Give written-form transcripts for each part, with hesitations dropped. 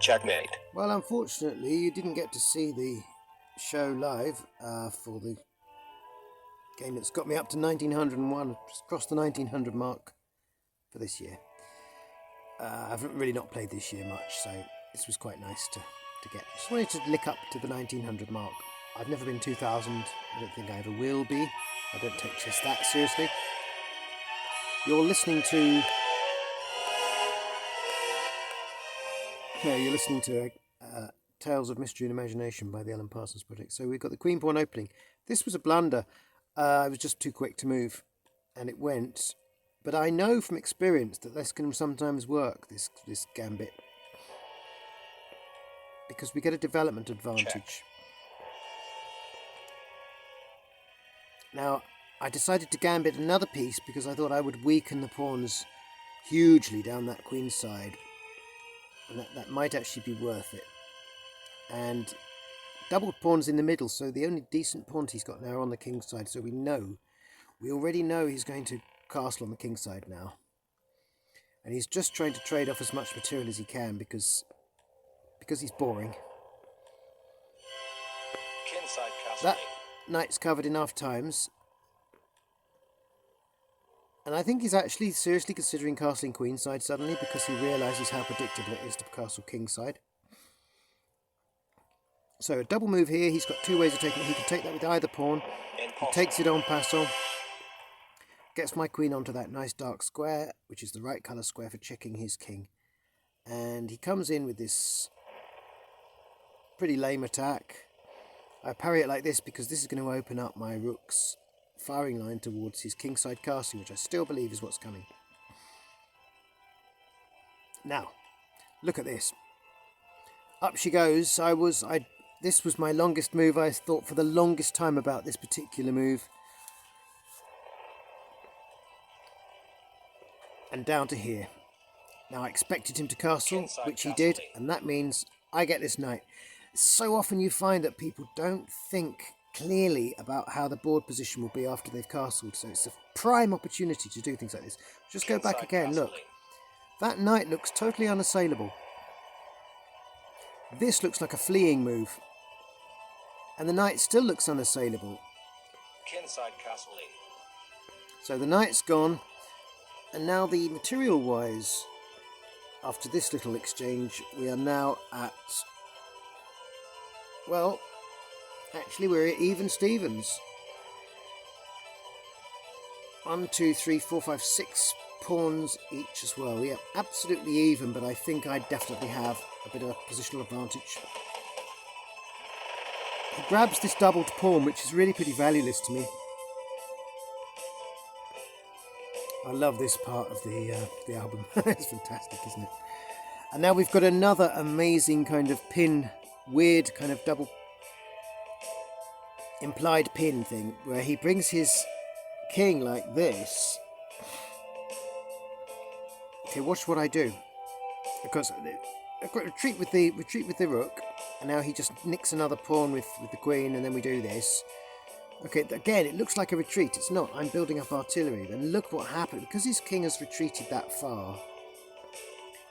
Checkmate. Well, unfortunately, you didn't get to see the show live for the game that's got me up to 1901, crossed the 1900 mark for this year. I've really not played this year much, so this was quite nice to get. Just wanted to lick up to the 1900 mark. I've never been 2000, I don't think I ever will be. I don't take chess that seriously. You're listening to... you're listening to Tales of Mystery and Imagination by the Alan Parsons Project. So we've got the Queen Pawn opening. This was a blunder. I was just too quick to move, and it went. But I know from experience that this can sometimes work, this gambit, because we get a development advantage. Check. Now, I decided to gambit another piece because I thought I would weaken the pawns hugely down that queen's side, and that might actually be worth it. And doubled pawns in the middle, so the only decent pawns he's got now are on the king's side, so we already know he's going to castle on the king's side now. And he's just trying to trade off as much material as he can because he's boring. Kingside castle. That knight's covered enough times. And I think he's actually seriously considering castling queenside suddenly because he realises how predictable it is to castle kingside. So a double move here, he's got two ways of taking it. He can take that with either pawn. He takes it en passant. Gets my queen onto that nice dark square, which is the right colour square for checking his king. And he comes in with this pretty lame attack. I parry it like this because this is going to open up my rook's firing line towards his kingside castle, which I still believe is what's coming. Now, look at this. Up she goes. This was my longest move. I thought for the longest time about this particular move. And down to here. Now I expected him to castle, which he did, and that means I get this knight. So often you find that people don't think clearly about how the board position will be after they've castled, so it's a prime opportunity to do things like this. Just go back again, look. That knight looks totally unassailable. This looks like a fleeing move. And the knight still looks unassailable. Kingside castle. So the knight's gone. And now the material-wise, after this little exchange, we are now at... Well, actually we're at even Stevens. 1, 2, 3, 4, 5, 6 pawns each as well. We are absolutely even, but I think I definitely have a bit of a positional advantage. He grabs this doubled pawn, which is really pretty valueless to me. I love this part of the album. It's fantastic, isn't it? And now we've got another amazing kind of pin, weird kind of double implied pin thing, where he brings his king like this. Okay, watch what I do. Because I've got retreat with the rook, and now he just nicks another pawn with the queen, and then we do this. Okay, again, it looks like a retreat. It's not. I'm building up artillery. And look what happened. Because his king has retreated that far,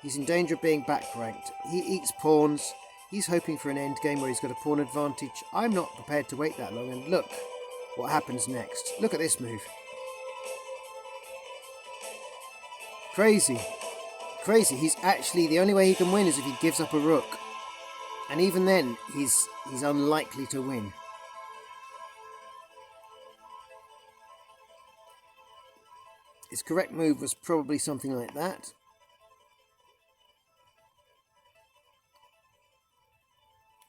he's in danger of being back-ranked. He eats pawns. He's hoping for an endgame where he's got a pawn advantage. I'm not prepared to wait that long. And look what happens next. Look at this move. Crazy. Crazy. He's actually... The only way he can win is if he gives up a rook. And even then, he's unlikely to win. His correct move was probably something like that.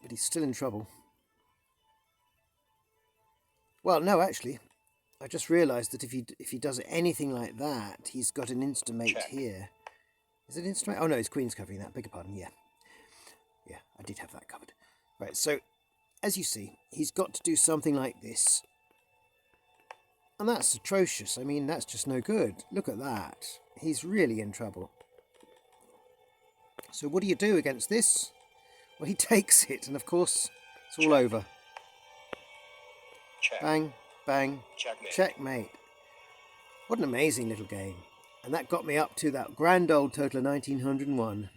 But he's still in trouble. Well, no, actually. I just realised that if he does anything like that, he's got an instamate here. Is it instamate? Oh no, his queen's covering that. Beg your pardon, yeah. Yeah, I did have that covered. Right, so, as you see, he's got to do something like this. And that's atrocious. I mean, that's just no good. Look at that. He's really in trouble. So what do you do against this? Well, he takes it, and of course, it's all over. Check. Bang, bang, Checkmate. checkmate. What an amazing little game. And that got me up to that grand old total of 1901.